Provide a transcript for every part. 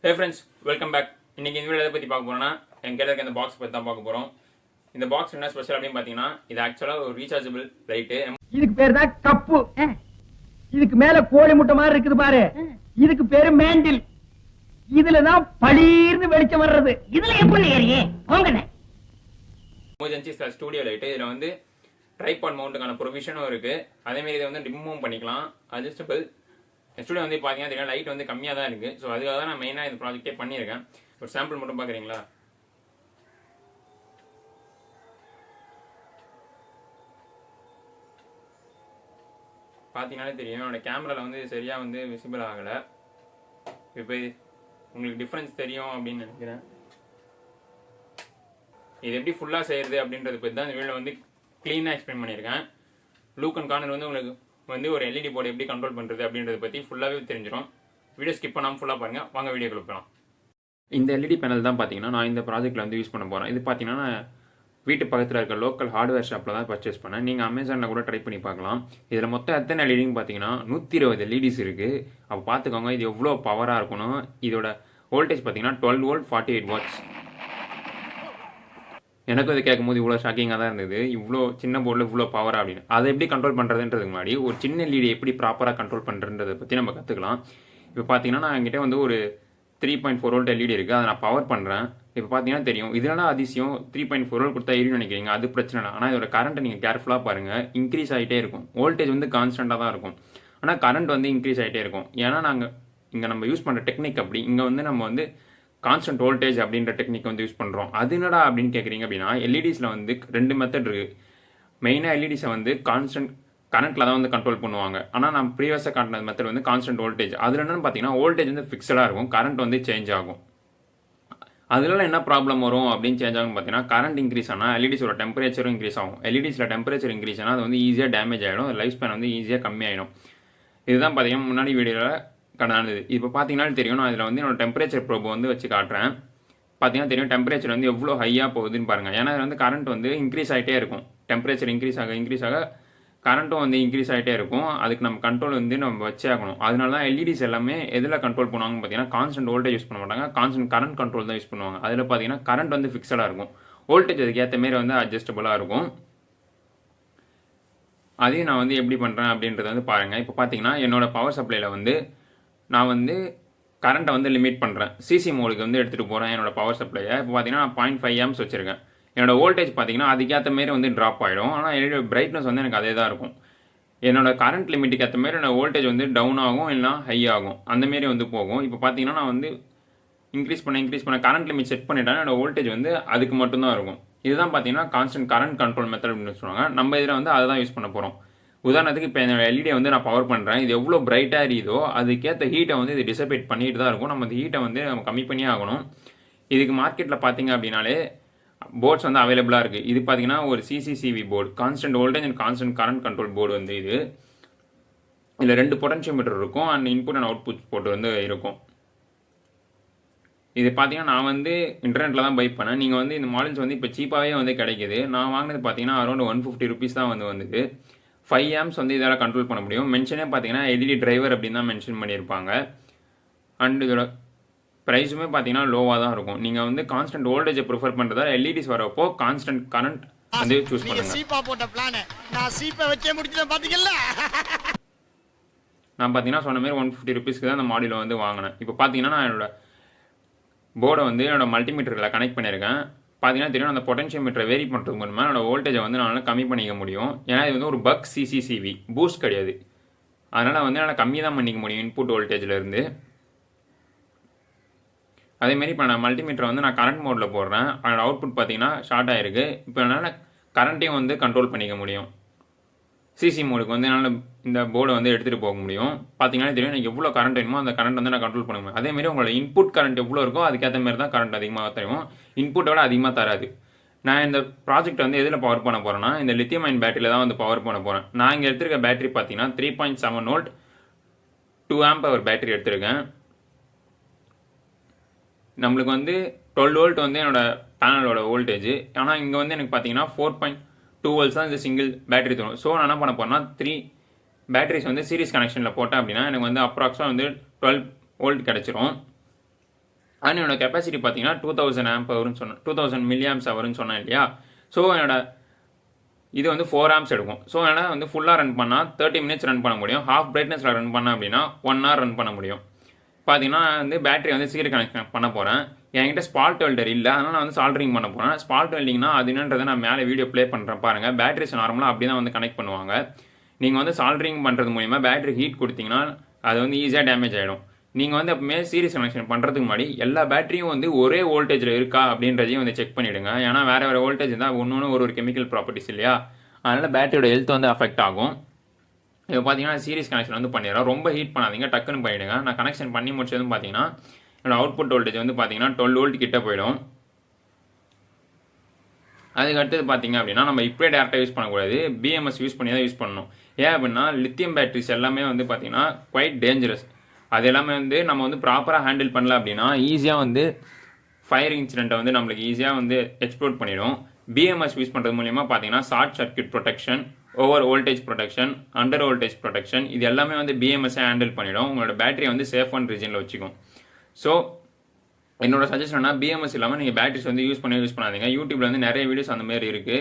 Hey friends, welcome back. இன்னைக்கு இந்த video எதை பற்றி பார்க்க போறோம்னா என் கையில் இருக்க இந்த பாக்ஸ் பற்றி தான் பார்க்க போகிறோம். இந்த பாக்ஸ் என்ன ஸ்பெஷல் அப்படின்னு பார்த்தீங்கன்னா இது ஆக்சுவலாக ஒரு ரீசார்ஜபிள் லைட்டு. இதுக்கு பேர் தான் கப்பு. இதுக்கு மேல கோழி முட்டை மாதிரி இருக்குது பாரு, இதுக்கு பேரு மேண்டில். இதுலதான் பளீர்னு வெளிச்சம் வர்றது. இதுல எப்படி ஏறியே போங்கண்ணே. Emergency studio light. இதில் வந்து ட்ரைபாட் மவுண்ட்டுக்கான ப்ரொவிஷனும் இருக்குது. அதேமாரி இதை வந்து டிம்மும் பண்ணிக்கலாம், அட்ஜஸ்டபிள். ஸ்டூடியோ வந்து பார்த்தீங்கன்னா தெரியும் லைட் வந்து கம்மியாக தான் இருக்குது. ஸோ அதுக்காக தான் நான் மெயினாக இந்த ப்ராஜெக்டே பண்ணியிருக்கேன். ஒரு சாம்பிள் மட்டும் பார்க்குறீங்களா? பார்த்தீங்கன்னாலே தெரியும் என்னோட கேமராவில் வந்து சரியாக வந்து விசிபிள் ஆகலை. இப்போ உங்களுக்கு டிஃப்ரென்ஸ் தெரியும் அப்படின்னு நினைக்கிறேன். இது எப்படி ஃபுல்லாக செய்கிறது அப்படின்றத பற்றி தான் இந்த வீடியோ வந்து க்ளீனாக எக்ஸ்பிளைன் பண்ணியிருக்கேன். லூக் அண்ட் கார்னர் வந்து உங்களுக்கு வந்து ஒரு எல்இடி போர்டு எப்படி கண்ட்ரோல் பண்ணுறது அப்படின்றத பற்றி ஃபுல்லாகவே தெரிஞ்சிடும். வீடியோ ஸ்கிப் பண்ணாமல் ஃபுல்லாக பாருங்கள். வாங்க வீடியோக்குள்ள போகலாம். இந்த எல்இடி பேனல் தான் பார்த்தீங்கன்னா நான் இந்த ப்ராஜெக்ட்டில் வந்து யூஸ் பண்ண போகிறேன். இது பார்த்தீங்கன்னா வீட்டு பக்கத்தில் இருக்க லோக்கல் ஹார்ட்வேர் ஷாப்பில் தான் பர்ச்சேஸ் பண்ணேன். நீங்கள் அமேசானில் கூட ட்ரை பண்ணி பார்க்கலாம். இதில் மொத்தம் எத்தனை எல்இடின்னு பார்த்தீங்கன்னா 120 எல்இடிஸ் இருக்குது. அப்போ பார்த்துக்கோங்க இது எவ்வளோ பவராக இருக்கணும். இதோட வோல்டேஜ் பார்த்தீங்கன்னா 12 வோல்ட் 48 வாட்ஸ். எனக்கும் இது கேட்கும்போது இவ்வளோ ஷாக்கிங்காக தான் இருந்தது. இவ்வளோ சின்ன போர்டில் இவ்வளோ பவராக அப்படின்னு. அதை எப்படி கண்ட்ரோல் பண்ணுறதுன்றதுக்கு முன்னாடி ஒரு சின்ன எல்இடி எப்படி ப்ராப்பராக கண்ட்ரோல் பண்ணுறதை பற்றி நம்ம கற்றுக்கலாம். இப்போ பார்த்தீங்கன்னா நான் என்கிட்ட வந்து ஒரு 3.4 வோல்ட் எல்இடி இருக்குது. அதை நான் பவர் பண்ணுறேன். இப்போ பார்த்தீங்கன்னா தெரியும் இதெல்லாம் அதிசயம். 3.4 வோல்ட் கொடுத்தா எரியும் நினைக்கிறீங்க, அது பிரச்சனை இல்லை. ஆனால் இதோட கரண்ட்டை நீங்கள் கேர்ஃபுல்லாக பாருங்கள். இன்க்ரீஸ் ஆகிட்டே இருக்கும். வோல்டேஜ் வந்து கான்ஸ்டண்ட்டாக தான் இருக்கும், ஆனால் கரண்ட் வந்து இன்க்ரீஸ் ஆகிட்டே இருக்கும். ஏன்னா நாங்கள் இங்கே நம்ம யூஸ் பண்ணுற டெக்னிக் அப்படி. இங்கே வந்து நம்ம வந்து கான்ஸ்டன்ட் வோல்டேஜ் அப்படின்ற டெக்னிக் வந்து யூஸ் பண்ணுறோம். அது என்னடா அப்படின்னு கேட்குறீங்க அப்படின்னா எல்இடிஸில் வந்து 2 மெத்தட் இருக்குது. மெயினாக எல்இடிஸை வந்து கான்ஸ்டன்ட் கரண்ட்டில் தான் வந்து கண்ட்ரோல் பண்ணுவாங்க. ஆனால் நம்ம ப்ரீவியஸாக காட்டின மெத்தட் வந்து கான்ஸ்டன்ட் வோல்டேஜ். அதில் என்னென்னு பார்த்தீங்கன்னா வோல்டேஜ் வந்து ஃபிக்ஸடாக இருக்கும், கரண்ட் வந்து சேஞ்ச் ஆகும். அதில் என்ன ப்ராப்ளம் வரும் அப்படின்னு சேஞ்ச் ஆகும் பார்த்தீங்கன்னா கரண்ட் இன்க்ரீஸ் ஆனால் எல்இடிஸோட டெம்பரேச்சரும் இன்க்ரீஸ் ஆகும். எல்இடிஸில் டெம்பரேச்சர் இன்க்ரீஸ் ஆனால் அது வந்து ஈஸியாக டேமேஜ் ஆகிடும். லைஃப் ஸ்பேன் வந்து ஈஸியாக கம்மியாகிடும். இதுதான் பார்த்தீங்கன்னா முன்னாடி வீடியோவில் கடந்தது. இப்போ பார்த்தீங்கன்னா தெரியும் நான் இதில் வந்து என்னோட டெம்பரேச்சர் ப்ரோப் வந்து வச்சு காட்டுறேன். பார்த்தீங்கன்னா தெரியும் டெம்பரேச்சர் வந்து எவ்வளோ ஹையாக போகுதுன்னு பாருங்கள். ஏன்னா இது வந்து கரண்ட் வந்து இன்க்ரீஸ் ஆகிட்டே இருக்கும். டெம்பரேச்சர் இன்க்ரீஸ் ஆக கரண்ட்டும் வந்து இன்க்ரீஸ் ஆகிட்டே இருக்கும். அதுக்கு நம்ம கண்ட்ரோல் வந்து நம்ம வச்சே ஆகணும். அதனால தான் எல்இடிஸ் எல்லாமே எதில் கண்ட்ரோல் பண்ணுவாங்கன்னு பார்த்தீங்கன்னா கான்ஸ்டன்ட் வோல்டேஜ் யூஸ் பண்ண மாட்டாங்க, கான்ஸ்டன்ட் கரண்ட் கண்ட்ரோல் தான் யூஸ் பண்ணுவாங்க. அதில் பார்த்தீங்கன்னா கரண்ட் வந்து ஃபிக்ஸடாக இருக்கும், வோல்டேஜ் அதுக்கு ஏற்ற மாரி வந்து அட்ஜஸ்டபுளாக இருக்கும். அதையும் நான் வந்து எப்படி பண்ணுறேன் அப்படின்றத வந்து பாருங்கள். இப்போ பார்த்தீங்கன்னா என்னோட பவர் சப்ளையில் வந்து நான் வந்து கரண்ட்டை வந்து லிமிட் பண்ணுறேன். சிசி மோடுக்கு வந்து எடுத்துகிட்டு போகிறேன் என்னோட பவர் சப்ளையை. இப்போ பார்த்தீங்கன்னா நான் 0.5 ஆம்ஸ் வச்சுருக்கேன். என்னோட வோல்டேஜ் பார்த்தீங்கன்னா அதுக்கேற்ற மாரி வந்து ட்ராப் ஆகிடும். ஆனால் என்னோட பிரைட்னஸ் வந்து எனக்கு அதே தான் இருக்கும். என்னோட கரண்ட் லிமிட்டுக்கு ஏற்ற மாரி என்னோட வோல்டேஜ் வந்து டவுன் ஆகும், இல்லைனா ஹை ஆகும், அந்தமாரி வந்து போகும். இப்போ பார்த்தீங்கன்னா நான் வந்து இன்க்ரீஸ் பண்ண கரண்ட் லிமிட் செட் பண்ணிட்டேன். என்னோட வோல்டேஜ் வந்து அதுக்கு மட்டும்தான் இருக்கும். இதுதான் பார்த்தீங்கன்னா கான்ஸ்டன்ட் கரண்ட் கண்ட்ரோல் மெத்தட் அப்படின்னு சொல்லுவாங்க. நம்ம இதில் வந்து அதை தான் யூஸ் பண்ண போகிறோம். உதாரணத்துக்கு இப்போ என்னோட எல்இடியை வந்து நான் பவர் பண்ணுறேன். இது எவ்வளோ பிரைட்டாக எரியுதோ அதுக்கேற்ற ஹீட்டை வந்து இது டிசபேட் பண்ணிட்டு தான் இருக்கும். நம்ம அந்த ஹீட்டை வந்து நம்ம கம்மி பண்ணியே ஆகணும். இதுக்கு மார்க்கெட்டில் பார்த்தீங்க அப்படின்னாலே போர்ட்ஸ் வந்து அவைலபிளாக இருக்குது. இது பார்த்தீங்கன்னா ஒரு CCCV board, constant voltage and constant current control board வந்து இது. இதில் 2 பொட்டன்ஷியோமீட்டர் இருக்கும் and input and output board வந்து இருக்கும். இது பார்த்தீங்கன்னா நான் வந்து இன்டர்நெட்டில் தான் பை பண்ணேன். நீங்கள் வந்து இந்த மாடல்ஸ் வந்து இப்போ சீப்பாகவே வந்து கிடைக்கிது. நான் வாங்கினது பார்த்தீங்கன்னா அரௌண்ட் 150 ருபீஸ் தான் வந்து வந்தது. 5 ஆம்ஸ் வந்து இதால் கண்ட்ரோல் பண்ண முடியும். மென்ஷனே பார்த்தீங்கன்னா எல்இடி டிரைவர் அப்படின்னு தான் மென்ஷன் பண்ணியிருப்பாங்க. அண்ட் இதோட ப்ரைஸுமே பார்த்தீங்கன்னா லோவாக தான் இருக்கும். நீங்கள் வந்து கான்ஸ்டன்ட் வோல்டேஜை ப்ரிஃபர் பண்ணுறதா எல்இடிஸ் வரப்போ கான்ஸ்டன்ட் கரண்ட் வந்து சூஸ் பண்ணுங்க. நான் பார்த்தீங்கன்னா சொன்ன மாதிரி 150 ருபீஸ்க்கு தான் அந்த மாடியில் வந்து வாங்கினேன். இப்போ பார்த்தீங்கன்னா நான் என்னோட போர்டை வந்து என்னோட மல்டிமீட்டரில் கனெக்ட் பண்ணியிருக்கேன். பார்த்தீங்கன்னா தெரியும் அந்த பொட்டன்ஷியோமீட்டரை வேரி பண்ணுறதுக்கு மூலமாக என்னோட வோல்டேஜை வந்து நான் கம்மி பண்ணிக்க முடியும். ஏன்னா இது வந்து ஒரு பக் சிசிசிவி பூஸ்ட் கிடையாது. அதனால் வந்து என்னால் கம்மி தான் பண்ணிக்க முடியும் இன்புட் வோல்டேஜில். அதேமாரி இப்போ நான் மல்டிமீட்டரை வந்து நான் கரண்ட் மோடில் போடுறேன். அதோட அவுட்புட் பார்த்தீங்கன்னா ஷார்ட் ஆகிருக்கு. இப்போ என்னால் கரண்ட்டையும் வந்து கண்ட்ரோல் பண்ணிக்க முடியும். சிசி மோடுக்கு வந்து என்னால் இந்த போர்டை வந்து எடுத்துகிட்டு போக முடியும். பார்த்தீங்கன்னா தெரியும் எனக்கு எவ்வளோ கரண்ட் வேணுமோ அந்த கரண்ட் வந்து நான் கண்ட்ரோல் பண்ண முடியும். அதேமாரி உங்களோட இன்புட் கரண்ட் எவ்வளோ இருக்கோ அதுக்கேற்ற மாதிரி தான் கரண்ட் அதிகமாக தரும். இன்புட்டோட அதிகமாக தராது. நான் இந்த ப்ராஜெக்ட் வந்து எதில் பவர் பண்ண போகிறேன்னா இந்த லித்தியம் அயன் பேட்டரியில் தான் வந்து பவர் பண்ண போகிறேன். நான் இங்கே எடுத்துருக்க பேட்டரி பார்த்தீங்கன்னா 3.7 வோல்ட் 2 ஆம்ப் அவர் பேட்டரி எடுத்திருக்கேன். நம்மளுக்கு வந்து 12 வோல்ட் வந்து என்னோட பேனலோட வோல்டேஜ். ஆனால் இங்கே வந்து எனக்கு பார்த்தீங்கன்னா 4.2 வோல்ட்ஸ் தான் இந்த சிங்கிள் பேட்டரி தரும். ஸோ நான் என்ன பண்ண போகிறேன்னா 3 பேட்டரிஸ் வந்து சீரிஸ் கனெக்ஷனில் போட்டேன் அப்படின்னா எனக்கு வந்து அப்ராக்ஸாக வந்து 12 வோல்ட் கிடச்சிரும். ஆனால் என்னோட கெப்பாசிட்டி பார்த்தீங்கன்னா 2000 ஆம்ப் வரும்னு சொன்னேன், 2000 மில்லி ஆம்ஸ் வரும்னு சொன்னேன் இல்லையா. ஸோ என்னோட இது வந்து 4 ஆம்ஸ் எடுக்கும். ஸோ என்னால் வந்து ஃபுல்லாக ரன் பண்ணால் 30 மினிட்ஸ் ரன் பண்ண முடியும். ஹாஃப் பிரைட்னஸில் ரன் பண்ணேன் அப்படின்னா 1 hour ரன் பண்ண முடியும். பார்த்தீங்கன்னா வந்து பேட்டரி வந்து சீரியல் கனெக்ட் பண்ண போகிறேன். என்கிட்ட ஸ்பாட் வெல்டர் இல்லை, அதனால் நான் வந்து சால்டரிங் பண்ண போகிறேன். ஸ்பாட் வெல்டிங்னா அது என்னன்றதை நான் மேலே வீடியோ ப்ளே பண்ணுறேன் பாருங்கள். பேட்டரிஸ் நார்மலாக அப்படி தான் வந்து கனெக்ட் பண்ணுவாங்க. நீங்கள் வந்து சால்டரிங் பண்ணுறது மூலிமா பேட்டரி ஹீட் கொடுத்தீங்கன்னா அது வந்து ஈஸியாக டேமேஜ் ஆகிடும். நீங்கள் வந்து எப்பவுமே சீரிஸ் கனெக்ஷன் பண்ணுறதுக்கு முன்னாடி எல்லா பேட்டரியும் வந்து ஒரே வோல்டேஜில் இருக்கா அப்படின்றதையும் வந்து செக் பண்ணிவிடுங்க. ஏன்னா வேறு வேறு வோல்டேஜ் இருந்தால் ஒன்று ஒரு கெமிக்கல் ப்ராப்பர்ட்டிஸ் இல்லையா, அதனால் பேட்டரியோட ஹெல்த் வந்து அஃபெக்ட் ஆகும். இப்போ பார்த்தீங்கன்னா சீரிஸ் கனெக்ஷன் வந்து பண்ணிடுறோம். ரொம்ப ஹீட் பண்ணாதீங்க, டக்குன்னு பண்ணிவிடுங்க. நான் கனெக்ஷன் பண்ணி முடிச்சதும் பார்த்தீங்கன்னா என்னோட அவுட்புட் வோல்டேஜ் வந்து பார்த்தீங்கன்னா 12 வோல்ட் கிட்ட போயிடும். அதுக்கு அடுத்தது பார்த்தீங்க அப்படின்னா நம்ம இப்படியே டேரெக்டாக யூஸ் பண்ணக்கூடாது, பிஎம்எஸ் யூஸ் பண்ணி தான் யூஸ் பண்ணணும். ஏன் அப்படின்னா லித்தியம் பேட்டரிஸ் எல்லாமே வந்து பார்த்தீங்கன்னா குவைட் டேஞ்சரஸ். அது எல்லாமே வந்து நம்ம வந்து ப்ராப்பராக ஹேண்டில் பண்ணல அப்படின்னா ஈஸியாக வந்து ஃபயர் இன்சிடென்ட்டை வந்து நம்மளுக்கு ஈஸியாக வந்து எக்ஸ்ப்ளோட் பண்ணிடும். பிஎம்எஸ் யூஸ் பண்ணுறது மூலிமா பார்த்தீங்கன்னா short circuit protection, over voltage protection, under voltage protection, இது எல்லாமே வந்து பிஎம்எஸ்ஸை ஹேண்டில் பண்ணிடும். உங்களோட பேட்டரியை வந்து சேஃப் அண்ட் ரீஜனில் வச்சுக்கும். ஸோ என்னோட சஜஷன்னா பிஎம்எஸ் இல்லாமல் நீங்கள் பேட்டரிஸ் வந்து யூஸ் பண்ணாதீங்க. யூடியூப்ல வந்து நிறைய வீடியோஸ் அந்த மாதிரி இருக்குது.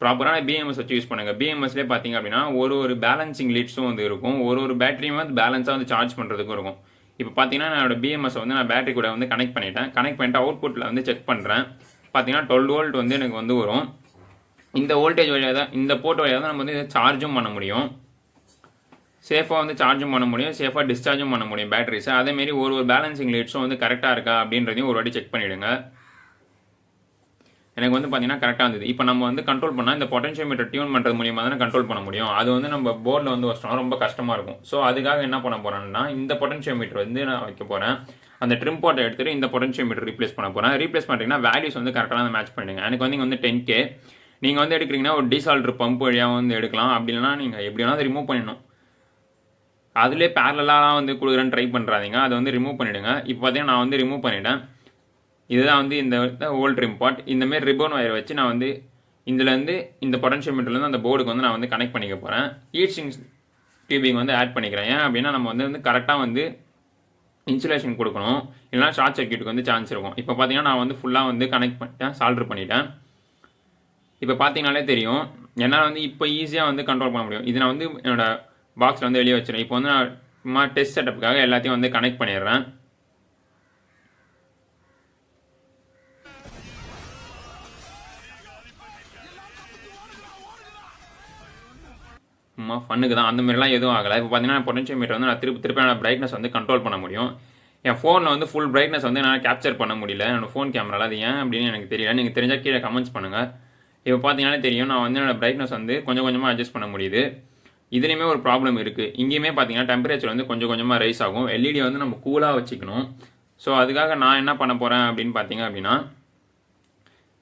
ப்ராப்பரான பிஎம்எஸ் வச்சு யூஸ் பண்ணுங்கள். பிஎம்எஸ்லேயே பார்த்தீங்க அப்படின்னா ஒரு பேலன்சிங் லீட்ஸும் வந்து இருக்கும். ஒரு பேட்டரியும் வந்து பேலன்ஸாக வந்து சார்ஜ் பண்ணுறதுக்கும் இருக்கும். இப்போ பார்த்தீங்கன்னா என்னோட பிஎம்எஸ் வந்து நான் பேட்டரி கூட வந்து கனெக்ட் பண்ணிட்டு அவுட்புட்டில் வந்து செக் பண்ணுறேன். பார்த்தீங்கன்னா 12 வோல்ட் வந்து எனக்கு வந்து வரும். இந்த வோல்டேஜ் வழியாக தான், இந்த போர்ட் வழியாக தான் நம்ம வந்து சார்ஜும் பண்ண முடியும், சேஃபாக வந்து சார்ஜும் பண்ண முடியும், சேஃபாக டிஸ்சார்ஜும் பண்ண முடியும் பேட்டரிஸை. அதேமாரி ஒரு பேலன்சிங் லைட்ஸும் வந்து கரெக்டாக இருக்கா அப்படின்றதையும் ஒரு வாட்டி செக் பண்ணிவிடுங்க. எனக்கு வந்து பார்த்தீங்கன்னா கரெக்டாக இருந்தது. இப்போ நம்ம வந்து கண்ட்ரோல் பண்ணால் இந்த பொட்டன்ஷியோமீட்டர் டியூன் பண்ணுறது மூலியமாக தானே கண்ட்ரோல் பண்ண முடியும். அது வந்து நம்ம போர்டில் வந்து வச்சோம்னா ரொம்ப கஷ்டமாக இருக்கும். ஸோ அதுக்காக என்ன பண்ண போகிறேன்னா இந்த பொட்டன்ஷியோமீட்டர் வந்து நான் வைக்க போகிறேன். அந்த ட்ரிம் போர்ட்டை எடுத்துகிட்டு இந்த பொட்டன்ஷியோமீட்டர் ரீப்ளேஸ் பண்ண போகிறேன். ரீப்ளேஸ் பண்ணுறீங்கன்னா வேல்யூஸ் வந்து கரெக்டாக மேட்ச் பண்ணிடுங்க. எனக்கு வந்து இங்கே வந்து 10K. நீங்கள் வந்து எடுக்கிறீங்கன்னா ஒரு டீசால்டர் பம்ப் வழியாக வந்து எடுக்கலாம். அப்படி இல்லைனா நீங்கள் எப்படி வேணால் அதை ரிமூவ் பண்ணிடணும். அதிலே பேரலாக வந்து கொடுக்குறேன்னு ட்ரை பண்ணுறாதீங்க, அதை வந்து ரிமூவ் பண்ணிவிடுங்க. இப்போ பார்த்தீங்கன்னா நான் வந்து ரிமூவ் பண்ணிவிட்டேன். இதுதான் வந்து இந்த ஓல்ட் ட்ரிம் பாட். இந்தமாரி ரிப்பன் ஒயர் வச்சு நான் வந்து இதுலேருந்து இந்த பொட்டன்ஷியோமீட்டர்லேருந்து அந்த போர்டுக்கு வந்து நான் வந்து கனெக்ட் பண்ணிக்க போகிறேன். ஹீட் டியூபிங் வந்து ஆட் பண்ணிக்கிறேன். ஏன் அப்படின்னா நம்ம வந்து கரெக்டாக வந்து இன்சுலேஷன் கொடுக்கணும், இல்லைனா ஷார்ட் சர்க்யூட்டுக்கு வந்து சான்ஸ் இருக்கும். இப்போ பார்த்தீங்கன்னா நான் வந்து ஃபுல்லாக வந்து கனெக்ட் பண்ணிட்டேன், சால்டர் பண்ணிட்டேன். இப்போ பார்த்தீங்கனாலே தெரியும் என்னால் வந்து இப்போ ஈஸியாக வந்து கண்ட்ரோல் பண்ண முடியும். இது நான் வந்து என்னோட பாக்ஸில் வந்து வெளியே வச்சுருக்கேன். இப்போ வந்து நான் சும்மா டெஸ்ட் செட்டப்புக்காக எல்லாத்தையும் வந்து கனெக்ட் பண்ணிடுறேன். சும்மா ஃபன்னுக்கு தான், அந்த மாதிரிலாம் எதுவும் ஆகலை. இப்போ பார்த்தீங்கன்னா பொட்டன்ஷியோமீட்டர் வந்து நான் திருப்பி நான் பிரைட்னஸ் வந்து கண்ட்ரோல் பண்ண முடியும். என் ஃபோனில் வந்து ஃபுல் பிரைட்னஸ் வந்து என்னால் கேப்சர் பண்ண முடியல என்னோட ஃபோன் கேமராவில். அது ஏன் அப்படின்னு எனக்கு தெரியல. நீங்கள் தெரிஞ்சால் கீழே கமெண்ட்ஸ் பண்ணுங்கள். இப்போ பார்த்தீங்கன்னா தெரியும் நான் வந்து என்னோட பிரைட்னஸ் வந்து கொஞ்சம் கொஞ்சமாக அட்ஜஸ்ட் பண்ண முடியுது. இதுலேயுமே ஒரு ப்ராப்ளம் இருக்குது. இங்கேயுமே பார்த்தீங்கன்னா டெம்பரேச்சர் வந்து கொஞ்சம் கொஞ்சமாக ரைஸ் ஆகும். எல்இடி வந்து நம்ம கூலாக வச்சுக்கணும். ஸோ அதுக்காக நான் என்ன பண்ண போகிறேன் அப்படின்னு பார்த்தீங்க அப்படின்னா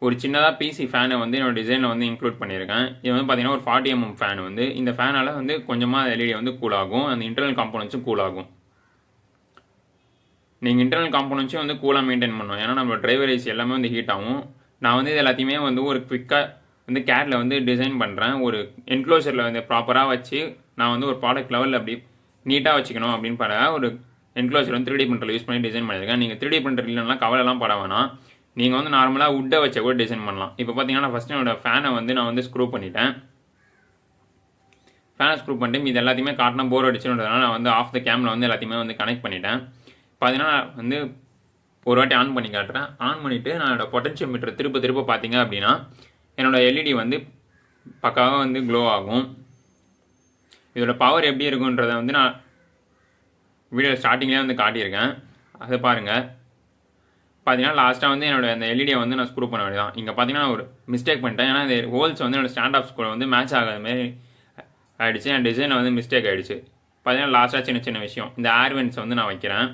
ஒரு சின்னதாக பிசி ஃபேனை வந்து என்னோட டிசைனில் வந்து இன்க்ளூட் பண்ணியிருக்கேன். இது வந்து பார்த்தீங்கன்னா ஒரு 40 mm ஃபேன் வந்து இந்த ஃபேனால் வந்து கொஞ்சமாக எல்இடி வந்து கூல் ஆகும், அந்த இன்டர்னல் காம்போனன்ட்ஸும் கூல் ஆகும். நீங்கள் இன்டர்னல் காம்போனன்ட்ஸும் வந்து கூலாக மெயின்டைன் பண்ணணும். ஏன்னா நம்ம டிரைவர் ஐசி எல்லாமே வந்து ஹீட் ஆகும். நான் வந்து இது எல்லாத்தையுமே வந்து ஒரு குவிக்காக வந்து கேட்டில் வந்து டிசைன் பண்ணுறேன். ஒரு என்க்ளோசரில் வந்து ப்ராப்பராக வச்சு நான் வந்து ஒரு ப்ராடக்ட் லெவலில் அப்படி நீட்டாக வச்சுக்கணும் அப்படின்னு பாருங்க. ஒரு என்க்ளோசர் வந்து 3D பிரிண்டர் யூஸ் பண்ணி டிசைன் பண்ணியிருக்கேன். நீங்கள் 3D பிரிண்டர் இல்லைன்னா கவலைலாம் பட வேணாம். நீங்கள் வந்து நார்மலாக வுட்டை வச்ச கூட டிசைன் பண்ணலாம். இப்போ பார்த்தீங்கன்னா ஃபஸ்ட்டு என்னோட ஃபேனை வந்து நான் வந்து ஸ்க்ரூ பண்ணிட்டேன். ஃபேனை ஸ்க்ரூ பண்ணிட்டு இது எல்லாத்தையுமே காட்டினா போர் அடிச்சுன்றதுனால நான் வந்து ஆஃப் த கேமில் வந்து எல்லாத்தையுமே வந்து கனெக்ட் பண்ணிட்டேன். பார்த்தீங்கன்னா வந்து ஒரு வாட்டி ஆன் பண்ணி காட்டுறேன். ஆன் பண்ணிவிட்டு நான் என்னோட பொட்டன்ஷியோமீட்டர் திரும்ப பார்த்தீங்க அப்படின்னா என்னோட எல்இடி வந்து பக்காவாக வந்து க்ளோ ஆகும். இதோட பவர் எப்படி இருக்குன்றதை வந்து நான் வீடியோ ஸ்டார்டிங்லேயே வந்து காட்டியிருக்கேன், அதை பாருங்கள். பார்த்தீங்கன்னா லாஸ்ட்டாக வந்து என்னோட அந்த எல்இடியை வந்து நான் ஸ்க்ரூ பண்ண வேண்டியதான். இங்கே பார்த்தீங்கன்னா ஒரு மிஸ்டேக் பண்ணிட்டேன். ஏன்னா இந்த ஹோல்ஸ் வந்து என்னோட ஸ்டாண்ட் ஆஃப் ஸ்க்ரூ வந்து மேட்ச் ஆகாத மாதிரி ஆகிடுச்சு. என் டிசைனில் வந்து மிஸ்டேக் ஆகிடுச்சு. பார்த்தீங்கன்னா லாஸ்ட்டாக சின்ன விஷயம் இந்த ஏர்வென்ட்ஸ் வந்து நான் வைக்கிறேன்.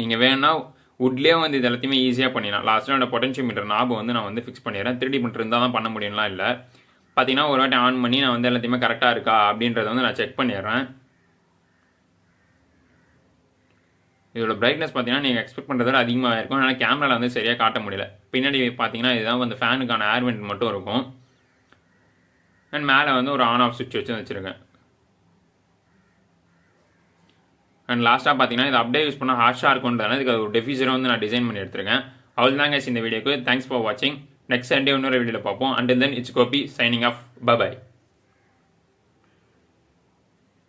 நீங்கள் வேணும்னா வுட்லேயே வந்து இது எல்லாத்தையுமே ஈஸியாக பண்ணிடலாம். லாஸ்ட்டாக என்னோட பொட்டன்ஷியோமீட்டர் நாபை வந்து நான் வந்து ஃபிக்ஸ் பண்ணிடுறேன். 3D பிரிண்டர் இருந்தால் தான் பண்ண முடியும்லாம் இல்லை. பார்த்தீங்கன்னா ஒரு வாட்டி ஆன் பண்ணி நான் வந்து எல்லாத்தையுமே கரெக்டாக இருக்கா அப்படின்றத வந்து நான் செக் பண்ணிடுறேன். இதோட பிரைட்னஸ் பார்த்தீங்கன்னா நீங்கள் எக்ஸ்பெக்ட் பண்ணுறதோட அதிகமாக இருக்கும். ஆனால் கேமராவில் வந்து சரியாக காட்ட முடியல. பின்னாடி பார்த்தீங்கன்னா இதுதான் வந்து ஃபேனுக்கான ஏர்வெண்ட் மட்டும் இருக்கும். அண்ட் மேலே வந்து ஒரு ஆன் ஆஃப் சுவிட்ச் வச்சு வச்சுருக்கேன். அண்ட் லாஸ்ட்டாக பார்த்தீங்கன்னா இது அப்படியே யூஸ் பண்ணால் ஹார்ஷாக இருக்கும்ன்றதுனால இதுக்கு ஒரு டெஃபியூசரை வந்து நான் டிசைன் பண்ணி எடுத்திருக்கேன். அவள் தான் guys இந்த வீடியோக்கு. தேங்க்ஸ் ஃபார் வாட்சிங். நெக்ஸ்ட் சண்டே இன்னொரு வீடியோவில் பார்ப்போம். Until then it's Gopi signing off. By.